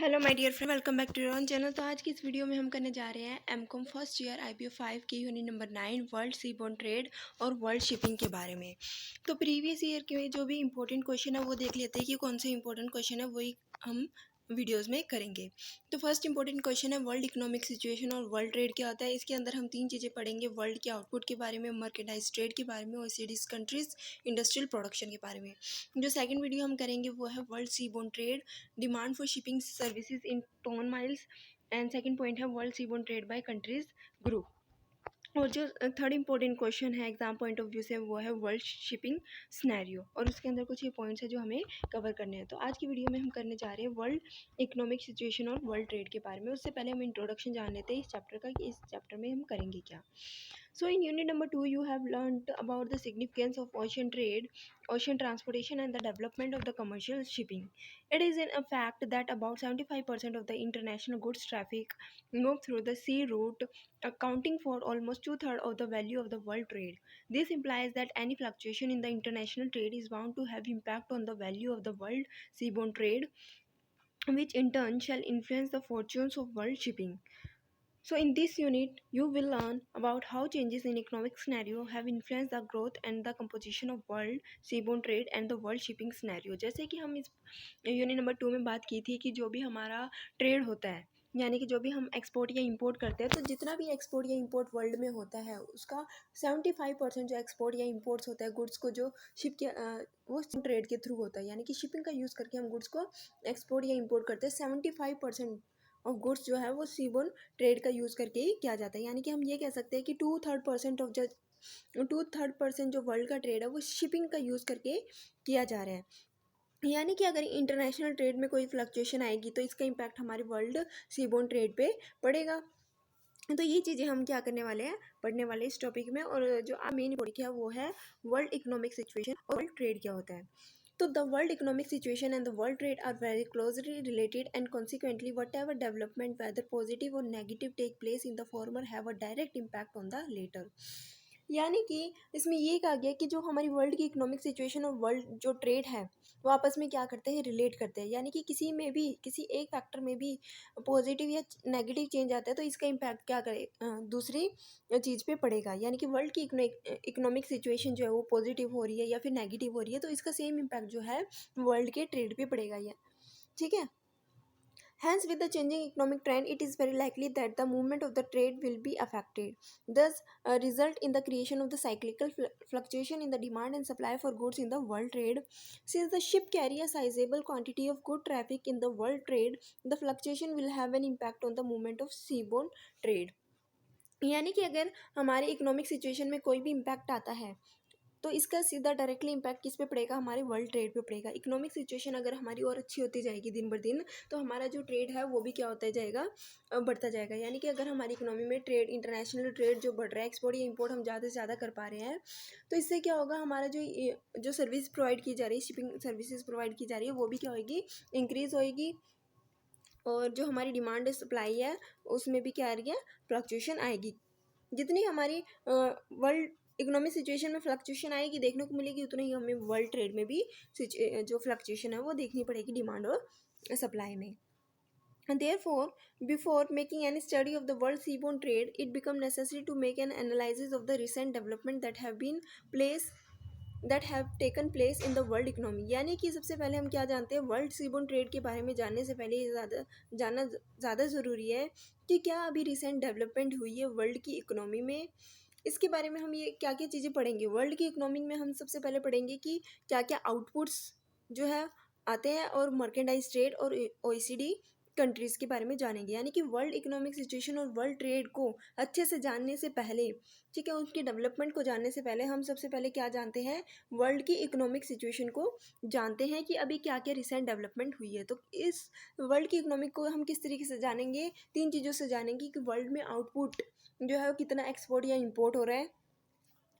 Hello my dear friend, welcome back to your own channel. तो आज की इस वीडियो में हम करने जा रहे हैं एमकॉम फर्स्ट ईयर IPO 5 की unit number 9 world seaborne trade और वर्ल्ड शिपिंग के बारे में। तो प्रीवियस ईयर के जो भी इंपॉर्टेंट क्वेश्चन है वो देख लेते हैं कि कौन से इंपॉर्टेंट क्वेश्चन है, वही हम वीडियोस में करेंगे। तो फर्स्ट इंपॉर्टेंट क्वेश्चन है वर्ल्ड इकोनॉमिक सिचुएशन और वर्ल्ड ट्रेड क्या होता है। इसके अंदर हम तीन चीज़ें पढ़ेंगे, वर्ल्ड के आउटपुट के बारे में, मर्केंडाइज ट्रेड के बारे में, ओईसीडी कंट्रीज इंडस्ट्रियल प्रोडक्शन के बारे में। जो सेकंड वीडियो हम करेंगे वो है world seaborne trade, demand for shipping services in ton miles, and second point है world seaborne trade by countries group. और जो थर्ड इंपॉर्टेंट क्वेश्चन है एग्जाम पॉइंट ऑफ व्यू से वो है वर्ल्ड शिपिंग सिनेरियो, और उसके अंदर कुछ ये पॉइंट्स है जो हमें कवर करने हैं। तो आज की वीडियो में हम करने जा रहे हैं वर्ल्ड इकोनॉमिक सिचुएशन और वर्ल्ड ट्रेड के बारे में। उससे पहले हम इंट्रोडक्शन जान लेते हैं इस चैप्टर का कि इस चैप्टर में हम करेंगे क्या। So in unit number 2 you have learned about the significance of ocean trade, ocean transportation and the development of the commercial shipping. It is a fact that about 75% of the international goods traffic move through the sea route, accounting for almost two-thirds of the value of the world trade. This implies that any fluctuation in the international trade is bound to have impact on the value of the world seaborne trade, which in turn shall influence the fortunes of world shipping. So in this unit, you will learn about how changes in economic scenario have influenced the growth and the composition of world seaborne trade and the world shipping scenario। जैसे कि हम इस unit number 2 में बात की थी कि जो भी हमारा ट्रेड होता है, यानी कि जो भी हम एक्सपोर्ट या इंपोर्ट करते हैं, तो जितना भी एक्सपोर्ट या इंपोर्ट वर्ल्ड में होता है उसका 75% जो एक्सपोर्ट या इंपोर्ट्स होता है गुड्स को जो शिप के वो ट्रेड के थ्रू होता है, यानी कि शिपिंग का यूज़ करके हम गुड्स को एक्सपोर्ट या इंपोर्ट करते हैं। 75% ऑफ गुड्स जो है वो सीबोर्न ट्रेड का यूज़ करके ही किया जाता है। यानी कि हम ये कह सकते हैं कि 2/3% जो वर्ल्ड का ट्रेड है वो शिपिंग का यूज़ करके किया जा रहा है। यानी कि अगर इंटरनेशनल ट्रेड में कोई फ्लक्चुएशन आएगी तो इसका इम्पैक्ट हमारे वर्ल्ड सीबोर्न ट्रेड पे पड़ेगा। तो ये चीज़ें हम क्या करने वाले हैं, पढ़ने वाले इस टॉपिक में। और जो मेन टॉपिक है वो है वर्ल्ड इकोनॉमिक सिचुएशन और वर्ल्ड ट्रेड क्या होता है। So the world economic situation and the world trade are very closely related, and consequently whatever development, whether positive or negative, take place in the former have a direct impact on the later। यानी कि इसमें ये कहा गया कि जो हमारी world की इकोनॉमिक सिचुएशन और वर्ल्ड जो ट्रेड है वो आपस में क्या करते हैं, रिलेट करते हैं। यानी कि किसी में भी किसी एक फैक्टर में भी पॉजिटिव या नेगेटिव चेंज आता है तो इसका इम्पैक्ट क्या करे, दूसरी चीज़ पे पड़ेगा। यानी कि वर्ल्ड की इकोनॉमिक सिचुएशन जो है वो पॉजिटिव हो रही है या फिर नेगेटिव हो रही है तो इसका सेम इम्पैक्ट जो है वर्ल्ड के ट्रेड पे पड़ेगा। या ठीक है। Hence, with the changing economic trend, it is very likely that the movement of the trade will be affected. Thus, result in the creation of the cyclical fluctuation in the demand and supply for goods in the world trade. Since the ship carry a sizable quantity of good traffic in the world trade, the fluctuation will have an impact on the movement of seaborne trade। यानी कि अगर हमारे economic situation में कोई भी impact आता है तो इसका सीधा डायरेक्टली इम्पैक्ट किस पे पड़ेगा, हमारे वर्ल्ड ट्रेड पे पड़ेगा। इकोनॉमिक सिचुएशन अगर हमारी और अच्छी होती जाएगी दिन ब दिन तो हमारा जो ट्रेड है वो भी क्या होता जाएगा, बढ़ता जाएगा। यानी कि अगर हमारी इकोनॉमी में ट्रेड, इंटरनेशनल ट्रेड जो बढ़ रहा है, एक्सपोर्ट या इंपोर्ट हम ज़्यादा से ज़्यादा कर पा रहे हैं, तो इससे क्या होगा, हमारा जो सर्विस प्रोवाइड की जा रही है, शिपिंग सर्विसेज प्रोवाइड की जा रही है, वो भी क्या होगी, इंक्रीज़ होएगी। और जो हमारी डिमांड सप्लाई है उसमें भी क्या आ रही है, फ्लक्चुएशन आएगी। जितनी हमारी वर्ल्ड इकोनॉमिक सिचुएशन में फ्लक्चुएशन आएगी देखने को मिलेगी, उतना ही हमें वर्ल्ड ट्रेड में भी जो फ्लक्चुएशन है वो देखनी पड़ेगी डिमांड और सप्लाई में। And therefore, before making any study of the world seaborne trade, it becomes necessary to make an analysis of the recent development that have taken place in the world economy। यानी कि सबसे पहले हम क्या जानते हैं, world seaborne trade के बारे में जानने से पहले जानना ज़्यादा ज़रूरी है कि क्या अभी रिसेंट डेवलपमेंट हुई है वर्ल्ड की इकोनॉमी में। इसके बारे में हम ये क्या क्या चीज़ें पढ़ेंगे वर्ल्ड की इकोनॉमी में। हम सबसे पहले पढ़ेंगे कि क्या क्या आउटपुट्स जो है आते हैं, और मर्केंडाइज ट्रेड और OECD कंट्रीज़ के बारे में जानेंगे। यानी कि वर्ल्ड इकोनॉमिक सिचुएशन और वर्ल्ड ट्रेड को अच्छे से जानने से पहले, ठीक है, उसकी डेवलपमेंट को जानने से पहले हम सबसे पहले क्या जानते हैं, वर्ल्ड की इकोनॉमिक सिचुएशन को जानते हैं कि अभी क्या क्या रिसेंट डेवलपमेंट हुई है। तो इस वर्ल्ड की इकोनॉमिक को हम किस तरीके से जानेंगे, तीन चीज़ों से जानेंगे कि वर्ल्ड में आउटपुट जो है वो कितना एक्सपोर्ट या इंपोर्ट हो रहा है,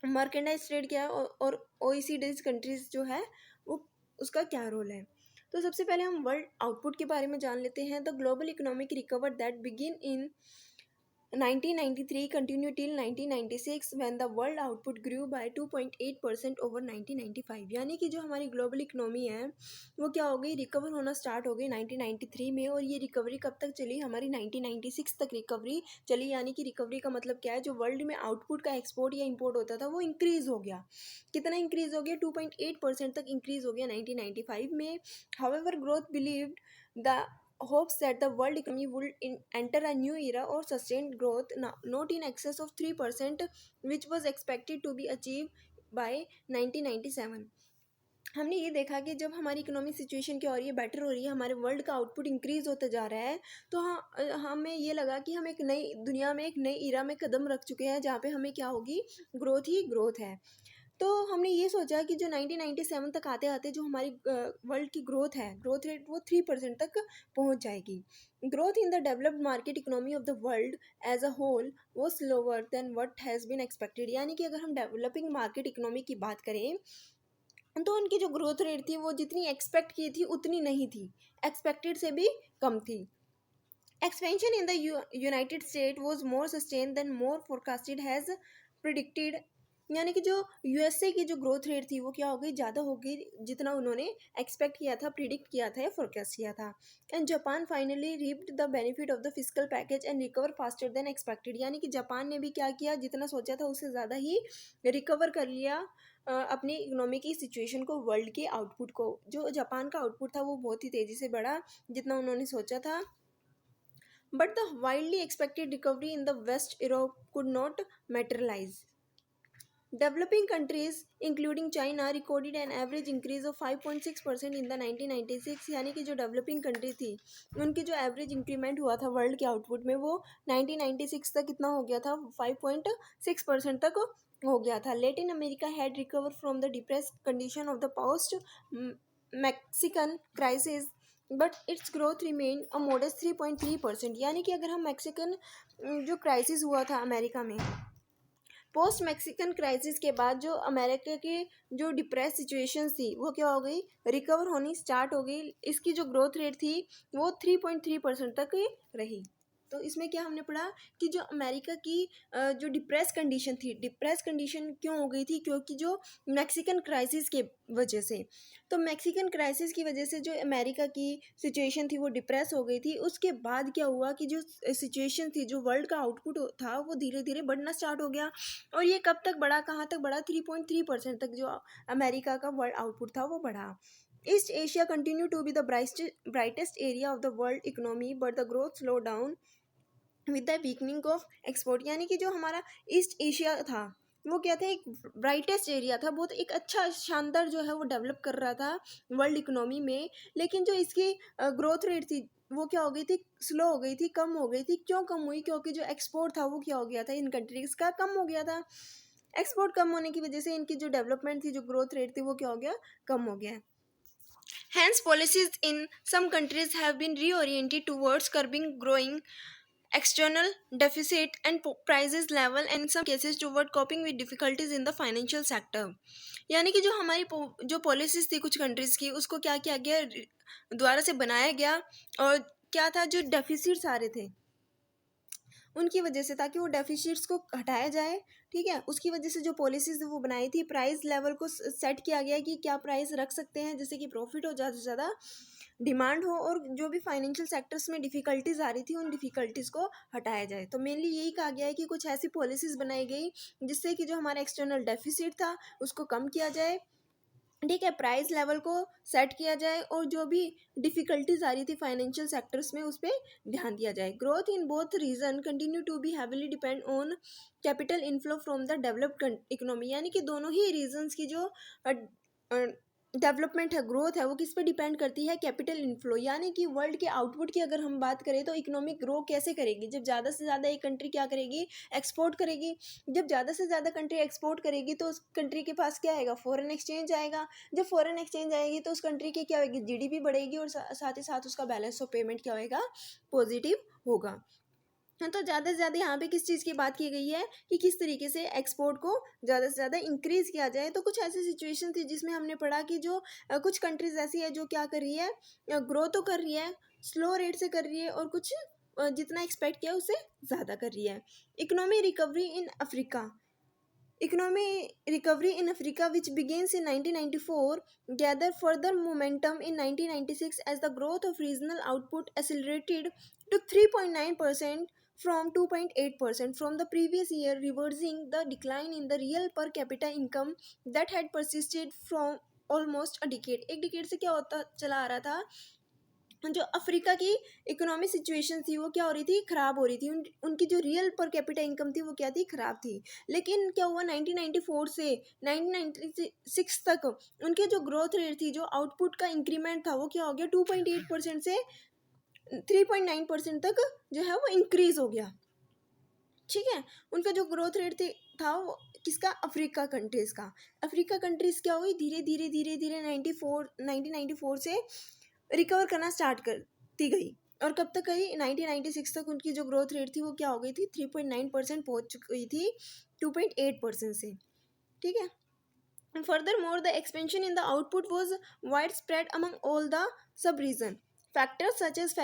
मर्केंडाइज ट्रेड क्या है, और OECD कंट्रीज़ जो है वो उसका क्या रोल है। तो सबसे पहले हम वर्ल्ड आउटपुट के बारे में जान लेते हैं। The global economic recover that begin in 1993 continued till 1996 when the world output grew by 2.8% over 1995। यानी कि जो हमारी ग्लोबल इकोनॉमी है वो क्या हो गई, रिकवर होना स्टार्ट हो गई 1993 में। और ये रिकवरी कब तक चली, हमारी 1996 तक रिकवरी चली। यानी कि रिकवरी का मतलब क्या है, जो वर्ल्ड में आउटपुट का एक्सपोर्ट या इंपोर्ट होता था वो इंक्रीज़ हो गया। कितना इंक्रीज़ हो गया, 2.8% तक इंक्रीज़ हो गया 1995 में। However growth believed the hopes that the world economy would enter a new era or sustained growth not in excess of 3%, which was expected to be achieved by 1997। हमने ये देखा कि जब हमारी इकोनॉमिक सिचुएशन क्या हो रही है, बेटर हो रही है, हमारे वर्ल्ड का आउटपुट इंक्रीज होता जा रहा है, तो हमें ये लगा कि हम एक नई दुनिया में, एक नई इरा में कदम रख चुके हैं जहाँ पे हमें क्या होगी, ग्रोथ ही ग्रोथ है। तो हमने ये सोचा कि जो 1997 तक आते आते जो हमारी वर्ल्ड की ग्रोथ है, ग्रोथ रेट वो 3% तक पहुंच जाएगी। Growth in the developed market economy of the world as a whole वो slower than what has been expected. यानी कि अगर हम डेवलपिंग मार्केट इकोनॉमी की बात करें तो उनकी जो ग्रोथ रेट थी वो जितनी एक्सपेक्ट की थी उतनी नहीं थी, एक्सपेक्टेड से भी कम थी। Expansion in the United State was more sustain than more forecasted has predicted. यानी कि जो यूएसए की जो ग्रोथ रेट थी वो क्या हो गई, ज़्यादा हो गई जितना उन्होंने एक्सपेक्ट किया था, प्रिडिक्ट किया था या फोरकास्ट किया था। And Japan finally reaped the benefit of the fiscal package and recover faster than expected. यानी कि जापान ने भी क्या किया, जितना सोचा था उससे ज़्यादा ही रिकवर कर लिया अपनी इकोनॉमी की सिचुएशन को, वर्ल्ड के आउटपुट को। जो जापान का आउटपुट था वो बहुत ही तेज़ी से बढ़ा जितना उन्होंने सोचा था। But the widely expected recovery in the west Europe could not materialize। Developing countries including China recorded an average increase of 5.6% in the 1996। यानी कि जो डेवलपिंग कंट्री थी उनकी जो एवरेज इंक्रीमेंट हुआ था वर्ल्ड के आउटपुट में वो 1996 तक कितना हो गया था, 5.6% तक हो गया था। Latin America had recover from the depress condition of the post Mexican crisis but it's growth remain a modest 3.3%। यानी कि अगर हम मैक्सिकन जो क्राइसिस हुआ था अमेरिका में, पोस्ट मैक्सिकन क्राइसिस के बाद जो अमेरिका की जो डिप्रेस सिचुएशन थी वो क्या हो गई, रिकवर होनी स्टार्ट हो गई। इसकी जो ग्रोथ रेट थी वो 3.3% तक ही रही। तो इसमें क्या हमने पढ़ा कि जो अमेरिका की जो डिप्रेस कंडीशन थी, डिप्रेस कंडीशन क्यों हो गई थी, क्योंकि जो मैक्सिकन क्राइसिस के वजह से। तो मैक्सिकन क्राइसिस की वजह से जो अमेरिका की सिचुएशन थी वो डिप्रेस हो गई थी। उसके बाद क्या हुआ कि जो सिचुएशन थी, जो वर्ल्ड का आउटपुट था वो धीरे धीरे बढ़ना स्टार्ट हो गया। और ये कब तक बढ़ा, कहाँ तक बढ़ा, 3.3% तक जो अमेरिका का वर्ल्ड आउटपुट था वो बढ़ा। East Asia continue to be the brightest area of the world economy but the growth slow down with the weakening of export. यानी कि जो हमारा ईस्ट एशिया था वो क्या था, एक ब्राइटेस्ट एरिया था, बहुत एक अच्छा शानदार जो है वो डेवलप कर रहा था वर्ल्ड इकोनॉमी में। लेकिन जो इसकी ग्रोथ रेट थी वो क्या हो गई थी, स्लो हो गई थी, कम हो गई थी। क्यों कम हुई, क्योंकि जो एक्सपोर्ट था वो क्या हो गया था, इन कंट्रीज़ का कम हो गया था। एक्सपोर्ट कम होने की वजह से इनकी जो डेवलपमेंट थी, जो ग्रोथ रेट थी वो क्या हो गया, कम हो गया। Hence, policies in some countries have been reoriented towards curbing growing external deficit and prices level and in some cases toward coping with difficulties in the financial sector। यानी कि जो हमारी जो पॉलिसीज थी कुछ कंट्रीज़ की, उसको क्या किया गया, दोबारा से बनाया गया। और क्या था, जो डेफिसिट्स आ रहे थे उनकी वजह से, ताकि वो डेफिसिट्स को हटाया जाए, ठीक है, उसकी वजह से जो पॉलिसीज वो बनाई थी, प्राइस लेवल को सेट किया गया कि क्या प्राइस रख सकते हैं जिससे कि प्रॉफिट हो, ज़्यादा से ज़्यादा डिमांड हो, और जो भी फाइनेंशियल सेक्टर्स में डिफ़िकल्टीज आ रही थी उन डिफ़िकल्टीज़ को हटाया जाए। तो मेनली यही कहा गया है कि कुछ ऐसी पॉलिसीज़ बनाई गई जिससे कि जो हमारा एक्सटर्नल डेफिसिट था उसको कम किया जाए, ठीक है, प्राइस लेवल को सेट किया जाए, और जो भी डिफ़िकल्टीज आ रही थी फाइनेंशियल सेक्टर्स में उस पर ध्यान दिया जाए। Growth in both region continue to be heavily depend on capital inflow from the developed economy. यानी कि दोनों ही रीजन्स की जो डेवलपमेंट है, ग्रोथ है, वो किस पे डिपेंड करती है, कैपिटल इनफ्लो। यानी कि वर्ल्ड के आउटपुट की अगर हम बात करें तो इकोनॉमिक ग्रो कैसे करेगी, जब ज़्यादा से ज़्यादा एक कंट्री क्या करेगी, एक्सपोर्ट करेगी। जब ज़्यादा से ज़्यादा कंट्री एक्सपोर्ट करेगी तो उस कंट्री के पास क्या आएगा, फॉरेन एक्सचेंज आएगा। जब फॉरेन एक्सचेंज आएगी तो उस कंट्री की क्या होगी, जीडीपी बढ़ेगी, और साथ ही साथ उसका बैलेंस ऑफ पेमेंट क्या होएगा, पॉजिटिव होगा। तो ज़्यादा से ज़्यादा यहाँ पे किस चीज़ की बात की गई है कि किस तरीके से एक्सपोर्ट को ज़्यादा से ज़्यादा इंक्रीज़ किया जाए। तो कुछ ऐसी सिचुएशन थी जिसमें हमने पढ़ा कि जो कुछ कंट्रीज़ ऐसी है जो क्या कर रही है, ग्रो तो कर रही है, स्लो रेट से कर रही है, और कुछ जितना एक्सपेक्ट किया उससे ज़्यादा कर रही है। Economy recovery in Africa, economy recovery in Africa, which begins in 1994, gathered further momentum in 1996 as the growth of regional output accelerated to 3.9% from 2.8% from the previous year, reversing the decline in the real per capita income that had persisted from almost a decade. एक decade से क्या होता चला आ रहा था, जो Africa की economic situation थी वो क्या हो रही थी, ख़राब हो रही थी। उनकी जो रियल पर कैपिटा इनकम थी वो क्या थी, ख़राब थी। लेकिन क्या हुआ, 1994 से 1996 तक उनके जो ग्रोथ रेट थी, जो आउटपुट का इंक्रीमेंट था, वो क्या हो गया, 2.8% से 3.9% तक जो है वो इंक्रीज हो गया। ठीक है, उनका जो ग्रोथ रेट था वो किसका, अफ्रीका कंट्रीज़ का। अफ्रीका कंट्रीज़ क्या हुई, धीरे धीरे धीरे धीरे 1994 से रिकवर करना स्टार्ट करती गई। और कब तक गई, 1996 तक उनकी जो ग्रोथ रेट थी वो क्या हो गई थी, 3.9% पहुंच चुकी थी 2.8% से। ठीक है, furthermore the expansion in the output was widespread among all the sub-region. Factors such as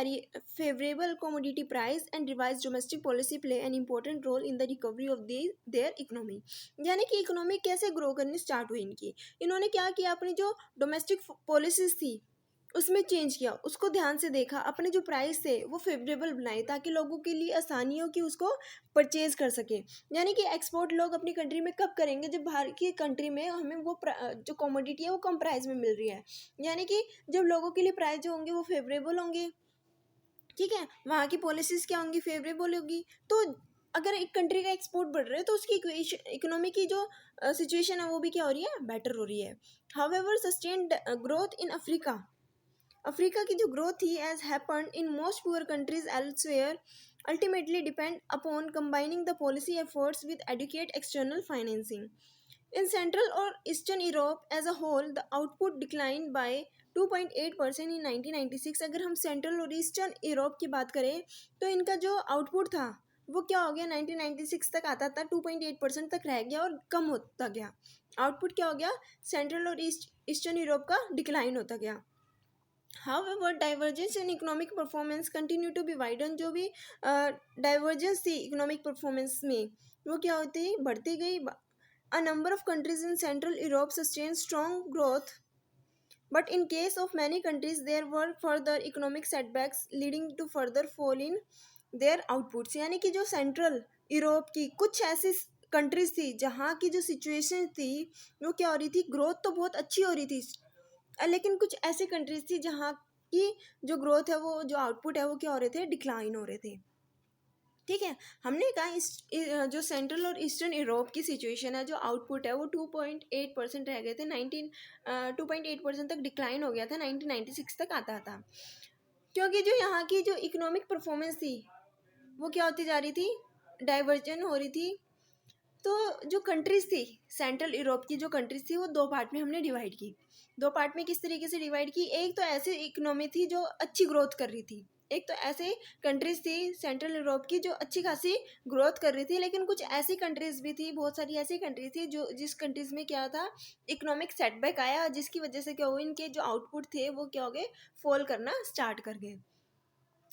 favorable commodity price and revised domestic policy play an important role in the recovery of their economy. यानी कि economy कैसे grow करनी start हुई इनकी, इन्होंने क्या किया, अपनी जो डोमेस्टिक पॉलिसीज थी उसमें चेंज किया, उसको ध्यान से देखा, अपने जो प्राइस थे वो फेवरेबल बनाए ताकि लोगों के लिए आसानी हो कि उसको परचेज कर सके। यानी कि एक्सपोर्ट लोग अपनी कंट्री में कब करेंगे, जब बाहर की कंट्री में हमें वो जो कमोडिटी है वो कम प्राइस में मिल रही है। यानी कि जब लोगों के लिए प्राइस जो होंगे वो फेवरेबल होंगे, ठीक है, वहाँ की पॉलिसीज क्या होंगी, फेवरेबल होगी। तो अगर एक कंट्री का एक्सपोर्ट बढ़ रहा है तो उसकी इकोनॉमी की जो सिचुएशन है वो भी क्या हो रही है, बेटर हो रही है। However sustained growth in Africa की जो ग्रोथ थी as happened in most poor countries elsewhere ultimately depend upon combining the policy efforts with adequate external financing. In Central or Eastern Europe as a whole, the output declined by 2.8% in 1996. अगर हम central और eastern Europe की बात करें तो इनका जो output था वो क्या हो गया, 1996 तक आता था 2.8% तक रह गया और कम होता गया। आउटपुट क्या हो गया, सेंट्रल और ईस्टर्न यूरोप का डिक्लाइन होता गया। However, divergence in economic performance continue to be widened. जो भी divergence थी economic performance में वो क्या होती, बढ़ती गई। A number of countries in Central Europe sustained strong growth, but in case of many countries there were further economic setbacks leading to further fall in their outputs. यानी कि जो सेंट्रल यूरोप की कुछ ऐसी कंट्रीज थी जहाँ की जो सिचुएशन थी वो क्या हो रही थी, ग्रोथ तो बहुत अच्छी हो रही थी, लेकिन कुछ ऐसी कंट्रीज थी जहाँ की जो ग्रोथ है वो, जो आउटपुट है वो क्या हो रहे थे, डिक्लाइन हो रहे थे। ठीक है, हमने कहा जो सेंट्रल और ईस्टर्न यूरोप की सिचुएशन है, जो आउटपुट है वो 2.8% रह गए थे, 2.8% तक डिक्लाइन हो गया था, 1996 तक आता था। क्योंकि जो यहाँ की जो इकोनॉमिक परफॉर्मेंस थी वो क्या होती जा रही थी, डाइवर्जन हो रही थी। तो जो कंट्रीज़ थी सेंट्रल यूरोप की, जो कंट्रीज़ थी वो दो पार्ट में हमने डिवाइड की। दो पार्ट में किस तरीके से डिवाइड की, एक तो ऐसी इकोनॉमी थी जो अच्छी ग्रोथ कर रही थी, एक तो ऐसे कंट्रीज़ थी सेंट्रल यूरोप की जो अच्छी खासी ग्रोथ कर रही थी। लेकिन कुछ ऐसी कंट्रीज़ भी थी, बहुत सारी ऐसी कंट्रीज थी जो जिस कंट्रीज़ में क्या था, इकोनॉमिक सेटबैक आया, जिसकी वजह से क्या हुआ, इनके जो आउटपुट थे वो क्या हो गए, फॉल करना स्टार्ट कर गए।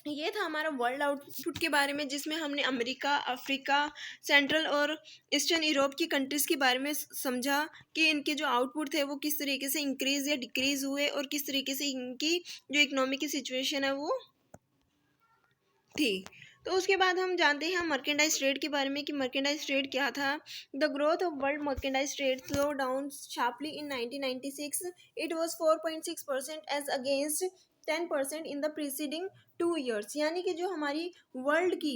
ये था हमारा वर्ल्ड आउटपुट के बारे में, जिसमें हमने अमेरिका, अफ्रीका, सेंट्रल और ईस्टर्न यूरोप की कंट्रीज़ के बारे में समझा कि इनके जो आउटपुट थे वो किस तरीके से इंक्रीज़ या डिक्रीज़ हुए और किस तरीके से इनकी जो इकोनॉमी की सिचुएशन है वो थी। तो उसके बाद हम जानते हैं मर्केंडाइज ट्रेड के बारे में कि मर्केंडाइज ट्रेड क्या था। The growth of world merchandise trade slow down sharply in 1996. It was 4.6% as against 10% in the preceding 2 years। यानी कि जो हमारी वर्ल्ड की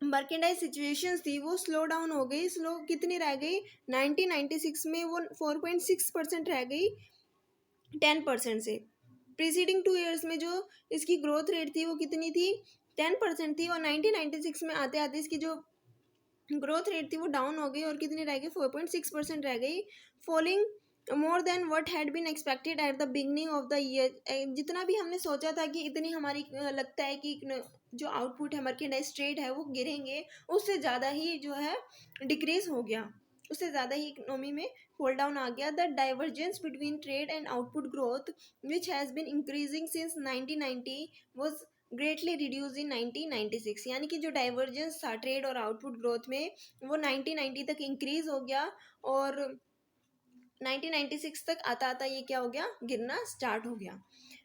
मर्केंडाइज सिचुएशन थी वो स्लो डाउन हो गई। स्लो कितनी रह गई, 1996 में वो 4.6% रह गई 10% से। प्रीसीडिंग 2 years में जो इसकी ग्रोथ रेट थी वो कितनी थी, 10% थी। और 1996 में आते आते इसकी जो ग्रोथ रेट थी वो डाउन हो गई और कितनी रह गई, 4.6% रह गई, falling more than what had been expected at the beginning of the year. जितना भी हमने सोचा था कि इतनी हमारी लगता है कि जो आउटपुट है मर्केंडाइज ट्रेड है वो गिरेंगे, उससे ज़्यादा ही जो है डिक्रीज हो गया, उससे ज़्यादा ही इकोनॉमी में होल डाउन आ गया। The divergence between trade and output growth which has been increasing since 1990 was greatly reduce in 1996, यानी कि जो डाइवर्जेंस था ट्रेड और आउटपुट ग्रोथ में वो 1990 तक इंक्रीज हो गया और 1996 तक आता आता ये क्या हो गया, गिरना स्टार्ट हो गया।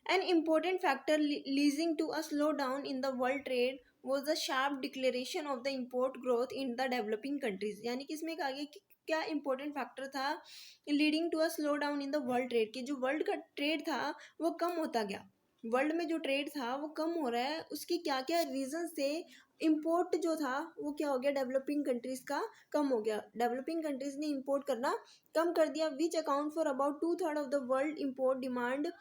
An important factor leading to a slow down in the world trade was the sharp declaration of the import growth in the developing countries, यानी कि इसमें कहा गया कि क्या इंपॉर्टेंट फैक्टर था leading to a slow down in the world trade, कि जो वर्ल्ड का ट्रेड था वो कम होता गया, वर्ल्ड में जो ट्रेड था वो कम हो रहा है, उसके क्या क्या रीजन थे। इम्पोर्ट जो था वो क्या हो गया, डेवलपिंग कंट्रीज का कम हो गया, डेवलपिंग कंट्रीज ने इम्पोर्ट करना कम कर दिया, which account for about 2/3 of the world import demand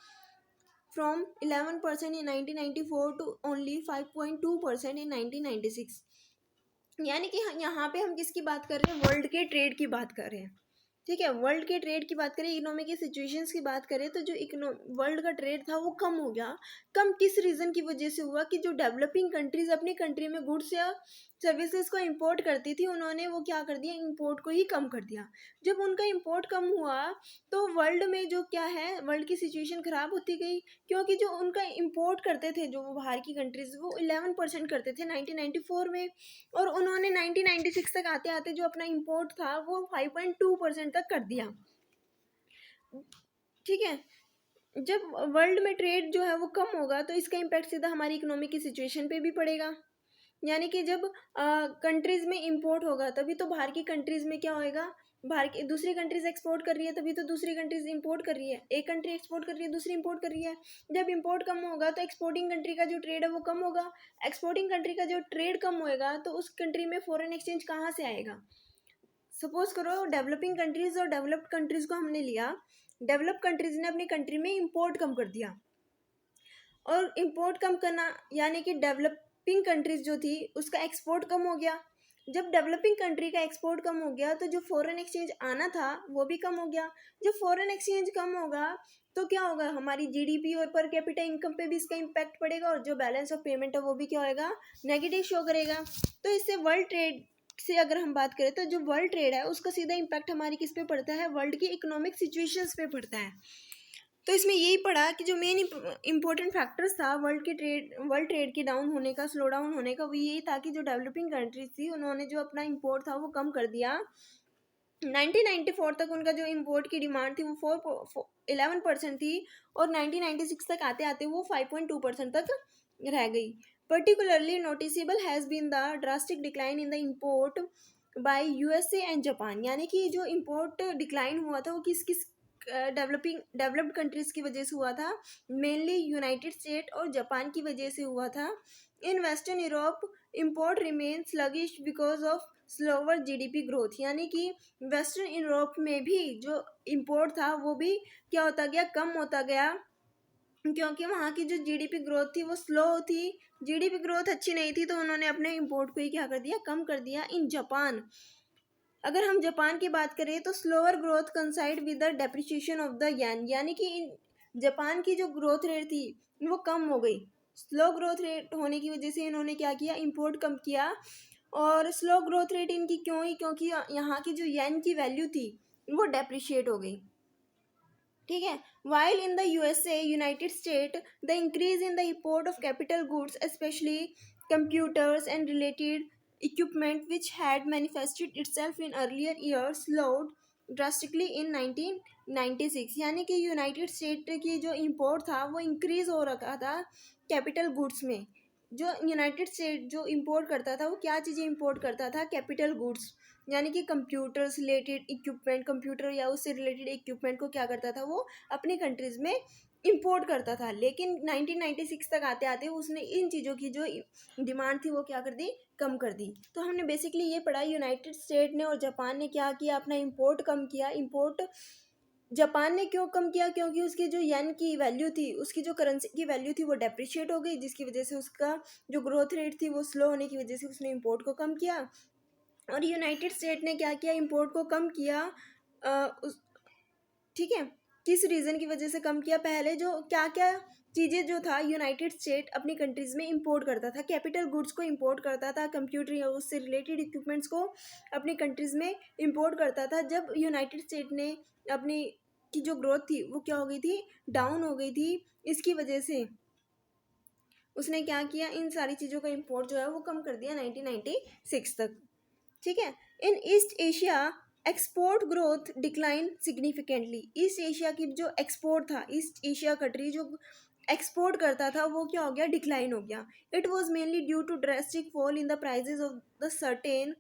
from 11% in 1994 to only 5.2% in 1996। यानी कि यहाँ पे हम किसकी बात कर रहे हैं, वर्ल्ड के ट्रेड की बात कर रहे हैं। ठीक है, वर्ल्ड के ट्रेड की बात करें, इकोनॉमिक की सिचुएशंस की बात करें, तो जो वर्ल्ड का ट्रेड था वो कम हो गया। कम किस रीज़न की वजह से हुआ, कि जो डेवलपिंग कंट्रीज अपनी कंट्री में गुड्स या सर्विसेज को इंपोर्ट करती थी, उन्होंने वो क्या कर दिया, इंपोर्ट को ही कम कर दिया। जब उनका इंपोर्ट कम हुआ तो वर्ल्ड में जो क्या है, वर्ल्ड की सिचुएशन ख़राब होती गई, क्योंकि जो उनका इंपोर्ट करते थे जो वो बाहर की कंट्रीज, वो 11% करते थे 1994 में, और उन्होंने 1996 तक आते आते जो अपना इंपोर्ट था वो 5.2% तक कर दिया। ठीक है, जब वर्ल्ड में ट्रेड जो है वो कम होगा तो इसका इम्पैक्ट सीधा हमारी इकोनॉमी की सिचुएशन पे भी पड़ेगा। यानी कि जब कंट्रीज़ में इंपोर्ट होगा तभी तो बाहर की कंट्रीज़ में क्या होएगा, बाहर की दूसरी कंट्रीज एक्सपोर्ट कर रही है तभी तो दूसरी कंट्रीज इंपोर्ट कर रही है, एक कंट्री एक्सपोर्ट कर रही है दूसरी इंपोर्ट कर रही है। जब इंपोर्ट कम होगा तो एक्सपोर्टिंग कंट्री का जो ट्रेड है वो कम होगा, एक्सपोर्टिंग कंट्री का जो ट्रेड कम होएगा तो उस कंट्री में फॉरेन एक्सचेंज कहाँ से आएगा। सपोज करो डेवलपिंग कंट्रीज और डेवलप्ड कंट्रीज को हमने लिया, डेवलप कंट्रीज ने अपनी कंट्री में इंपोर्ट कम कर दिया, और इंपोर्ट कम करना यानी कि डेवलपिंग कंट्रीज जो थी उसका एक्सपोर्ट कम हो गया। जब डेवलपिंग कंट्री का एक्सपोर्ट कम हो गया तो जो फॉरेन एक्सचेंज आना था वो भी कम हो गया। जब फॉरेन एक्सचेंज कम होगा तो क्या होगा, हमारी जीडीपी और पर कैपिटा इनकम पे भी इसका इम्पैक्ट पड़ेगा, और जो बैलेंस ऑफ पेमेंट है वो भी क्या होएगा, नेगेटिव शो करेगा। तो इससे वर्ल्ड ट्रेड से अगर हम बात करें तो जो वर्ल्ड ट्रेड है उसका सीधा इम्पैक्ट हमारी किस पे पड़ता है, वर्ल्ड की इकोनॉमिक सिचुएशंस पे पड़ता है। तो इसमें यही पड़ा कि जो मेन इंपॉर्टेंट फैक्टर्स था वर्ल्ड ट्रेड के डाउन होने का, स्लो डाउन होने का, वो यही था कि जो डेवलपिंग कंट्रीज थी उन्होंने जो अपना इंपोर्ट था वो कम कर दिया। 1994 तक उनका जो इंपोर्ट की डिमांड थी वो 11% थी, और 1996 तक आते आते वो 5.2% तक रह गई। Particularly noticeable has been the drastic decline in the import by USA and Japan, यानी कि जो इंपोर्ट डिक्लाइन हुआ था वो किस किस डेवलप्ड कंट्रीज की वजह से हुआ था, मेनली यूनाइटेड स्टेट और जापान की वजह से हुआ था। In western Europe import remain sluggish because of slower GDP growth, यानी कि वेस्टर्न यूरोप में भी जो इंपोर्ट था वो भी क्या होता गया, कम होता गया, क्योंकि वहाँ की जो जीडीपी ग्रोथ थी वो स्लो थी, जीडीपी ग्रोथ अच्छी नहीं थी, तो उन्होंने अपने इंपोर्ट को ही क्या कर दिया, कम कर दिया। इन जापान, अगर हम जापान की बात करें तो slower growth कंसाइड with the depreciation of the येन, यानी कि जापान की जो ग्रोथ रेट थी वो कम हो गई, स्लो ग्रोथ रेट होने की वजह से इन्होंने क्या किया, इंपोर्ट कम किया। और स्लो ग्रोथ रेट इनकी क्यों हुई, क्योंकि यहाँ की जो येन की वैल्यू थी वो डेप्रिशिएट हो गई। ठीक है, while in the USA United state the increase in the import of capital goods specially computers and related equipment which had manifested itself in earlier years slowed drastically in 1996, यानी कि United state की जो import था वो increase हो रखा था capital goods में। जो यूनाइटेड स्टेट जो इंपोर्ट करता था वो क्या चीज़ें इंपोर्ट करता था, कैपिटल गुड्स, यानी कि कंप्यूटर्स रिलेटेड इक्विपमेंट, कंप्यूटर या उससे रिलेटेड इक्विपमेंट को क्या करता था वो अपनी कंट्रीज़ में इंपोर्ट करता था। लेकिन 1996 तक आते आते उसने इन चीज़ों की जो डिमांड थी वो क्या कर दी, कम कर दी। तो हमने बेसिकली ये पढ़ा, यूनाइटेड स्टेट ने और जापान ने क्या किया, अपना इंपोर्ट कम किया। इंपोर्ट जापान ने क्यों कम किया, क्योंकि उसकी जो येन की वैल्यू थी, उसकी जो करेंसी की वैल्यू थी वो डेप्रिशिएट हो गई, जिसकी वजह से उसका जो ग्रोथ रेट थी वो स्लो होने की वजह से उसने इंपोर्ट को कम किया। और यूनाइटेड स्टेट ने क्या किया, इंपोर्ट को कम किया। ठीक है, किस रीज़न की वजह से कम किया, पहले जो क्या क्या चीज़ें जो था यूनाइटेड स्टेट अपनी कंट्रीज़ में इंपोर्ट करता था, कैपिटल गुड्स को इंपोर्ट करता था, कंप्यूटर या उससे रिलेटेड इक्विपमेंट्स को अपनी कंट्रीज़ में इंपोर्ट करता था। जब यूनाइटेड स्टेट ने अपनी की जो ग्रोथ थी वो क्या हो गई थी, डाउन हो गई थी, इसकी वजह से उसने क्या किया, इन सारी चीज़ों का इम्पोर्ट जो है वो कम कर दिया 1996 तक। ठीक है। In East Asia export growth decline significantly. East Asia की जो एक्सपोर्ट था, ईस्ट एशिया कंट्री जो एक्सपोर्ट करता था वो क्या हो गया, डिक्लाइन हो गया। It was mainly due to drastic fall in the prices of the certain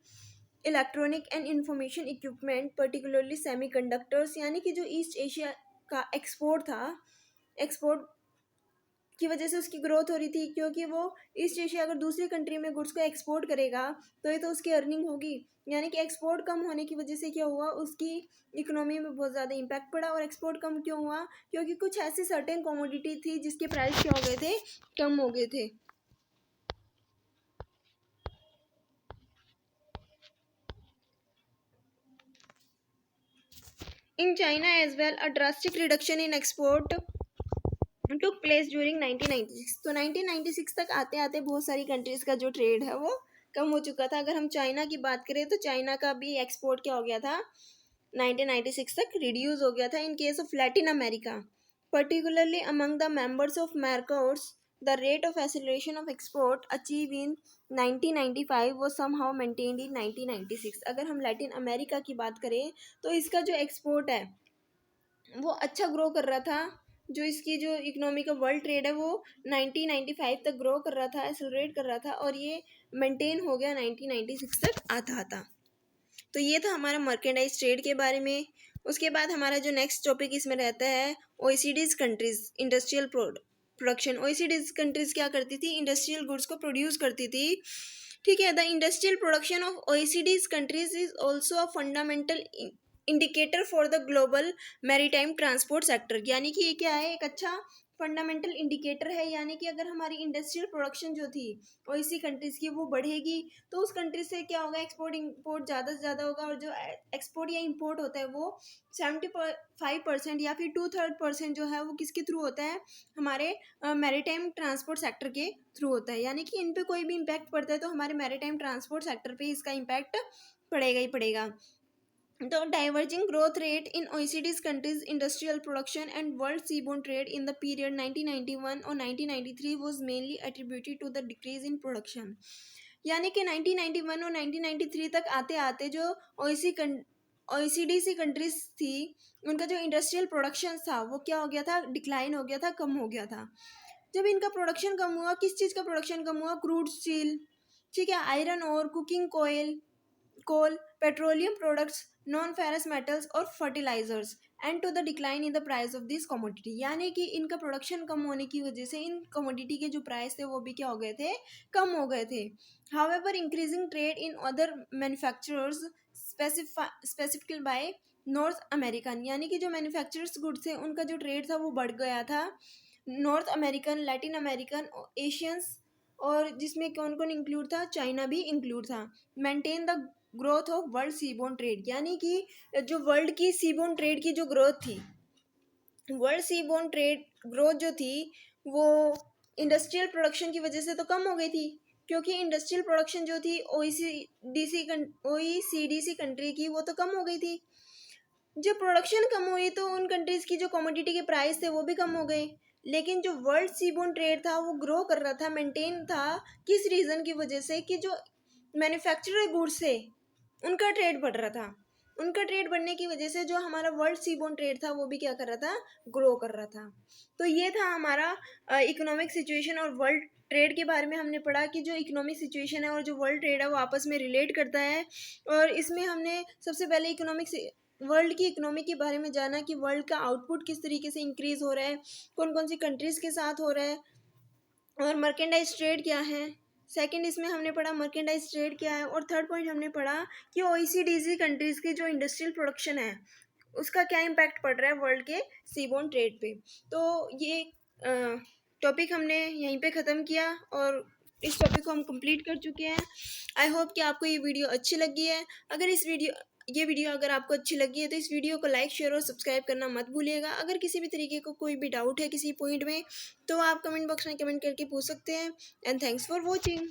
electronic and information equipment particularly semiconductors. यानी कि जो ईस्ट एशिया का एक्सपोर्ट था, एक्सपोर्ट की वजह से उसकी ग्रोथ हो रही थी, क्योंकि वो ईस्ट एशिया अगर दूसरी कंट्री में गुड्स को एक्सपोर्ट करेगा तो ये तो उसकी अर्निंग होगी। यानी कि एक्सपोर्ट कम होने की वजह से क्या हुआ, उसकी इकोनॉमी में बहुत ज़्यादा इम्पैक्ट पड़ा। और एक्सपोर्ट कम क्यों हुआ, क्योंकि कुछ ऐसी सर्टेन कमोडिटी थी जिसके प्राइस क्या हो गए थे, कम हो गए थे। In China as well a drastic reduction in export took place during 1996। तो 1996 तक आते आते बहुत सारी कंट्रीज़ का जो ट्रेड है वो कम हो चुका था। अगर हम चाइना की बात करें तो चाइना का भी एक्सपोर्ट क्या हो गया था, 1996 तक रिड्यूस हो गया था। In case of Latin America particularly among the members of Mercosur the rate of acceleration of export achieve in 1995 वो समहाउ मेंटेन्ड इन 1996। अगर हम लैटिन अमेरिका की बात करें तो इसका जो एक्सपोर्ट है वो अच्छा ग्रो कर रहा था। जो इसकी जो इकोनॉमी का वर्ल्ड ट्रेड है वो 1995 तक ग्रो कर रहा था, एक्सेलरेट कर रहा था, और ये मेंटेन हो गया 1996 तक आता आता। तो ये था हमारा मर्केंडाइज ट्रेड के बारे में। उसके बाद हमारा जो नेक्स्ट टॉपिक इसमें रहता है ओईसीडीज कंट्रीज इंडस्ट्रियल प्रोडक्शन। ओईसीडीज कंट्रीज क्या करती थी, इंडस्ट्रियल गुड्स को प्रोड्यूस करती थी। ठीक है। The industrial production of OECD's countries is also a fundamental indicator for the global maritime transport sector. यानी कि ये क्या है, एक अच्छा फंडामेंटल इंडिकेटर है। यानी कि अगर हमारी इंडस्ट्रियल प्रोडक्शन जो थी ओईसी कंट्रीज़ की वो बढ़ेगी तो उस कंट्री से क्या होगा, एक्सपोर्ट इंपोर्ट ज़्यादा से ज़्यादा होगा। और जो एक्सपोर्ट या इंपोर्ट होता है वो 75% या फिर 2/3% जो है वो किसके थ्रू होता है, हमारे मैरीटाइम ट्रांसपोर्ट सेक्टर के थ्रू होता है। यानी कि इन पे कोई भी इम्पैक्ट पड़ता है तो हमारे मैरीटाइम ट्रांसपोर्ट सेक्टर पे इसका इम्पैक्ट पड़ेगा ही पड़ेगा। The diverging growth rate in OECD's countries' industrial production and world seaborne trade in the period 1991 or 1993 was mainly attributed to the decrease in production। यानी कि 1991 और 1993 तक आते आते जो OECD सी कंट्रीज थी उनका जो इंडस्ट्रियल प्रोडक्शन था वो क्या हो गया था, डिक्लाइन हो गया था, कम हो गया था। जब इनका प्रोडक्शन कम हुआ, किस चीज़ का प्रोडक्शन कम हुआ, क्रूड स्टील, ठीक है, आयरन और coking coal, petroleum products, non ferrous metals और fertilisers, and to the decline in the price of this commodity. यानी कि इनका प्रोडक्शन कम होने की वजह से इन कमोडिटी के जो प्राइस थे वो भी क्या हो गए थे, कम हो गए थे। However increasing trade in other manufacturers specifically by North American. यानी कि जो मैन्युफैक्चरर्स गुड्स थे उनका जो ट्रेड था वो बढ़ गया था। North American, Latin American, Asians, और जिसमें कौन कौन इंक्लूड था, चाइना भी इंक्लूड था। Maintain the growth of world seaborne trade. यानी कि जो वर्ल्ड की सीबोन ट्रेड की जो ग्रोथ थी, वर्ल्ड सीबोन ट्रेड ग्रोथ जो थी वो इंडस्ट्रियल प्रोडक्शन की वजह से तो कम हो गई थी, क्योंकि इंडस्ट्रियल प्रोडक्शन जो थी ओईसीडीसी कंट्री की वो तो कम हो गई थी। जब प्रोडक्शन कम हुई तो उन कंट्रीज़ की जो कमोडिटी के प्राइस थे वो भी कम हो गए। लेकिन जो वर्ल्ड सीबोन ट्रेड था वो ग्रो कर रहा था, मेंटेन था। किस रीज़न की वजह से, कि जो मैन्युफैक्चरर गुड्स थे उनका ट्रेड बढ़ रहा था। उनका ट्रेड बढ़ने की वजह से जो हमारा वर्ल्ड सीबोन ट्रेड था वो भी क्या कर रहा था, ग्रो कर रहा था। तो ये था हमारा इकोनॉमिक सिचुएशन और वर्ल्ड ट्रेड के बारे में हमने पढ़ा कि जो इकोनॉमिक सिचुएशन है और जो वर्ल्ड ट्रेड है वो आपस में रिलेट करता है। और इसमें हमने सबसे पहले वर्ल्ड की इकोनॉमी के बारे में जाना कि वर्ल्ड का आउटपुट किस तरीके से इंक्रीज़ हो रहा है, कौन कौन सी कंट्रीज़ के साथ हो रहा है, और मर्केंडाइज ट्रेड क्या है। सेकंड इसमें हमने पढ़ा मर्केंडाइज ट्रेड क्या है। और थर्ड पॉइंट हमने पढ़ा कि ओईसीडीसी कंट्रीज़ की जो इंडस्ट्रियल प्रोडक्शन है उसका क्या इम्पैक्ट पड़ रहा है वर्ल्ड के सीबोन ट्रेड पे। तो ये टॉपिक हमने यहीं पे ख़त्म किया और इस टॉपिक को हम कंप्लीट कर चुके हैं। आई होप कि आपको ये वीडियो अच्छी लगी है। अगर ये वीडियो अगर आपको अच्छी लगी है तो इस वीडियो को लाइक, शेयर और सब्सक्राइब करना मत भूलिएगा। अगर किसी भी तरीके को कोई भी डाउट है किसी पॉइंट में तो आप कमेंट बॉक्स में कमेंट करके पूछ सकते हैं। And thanks for watching.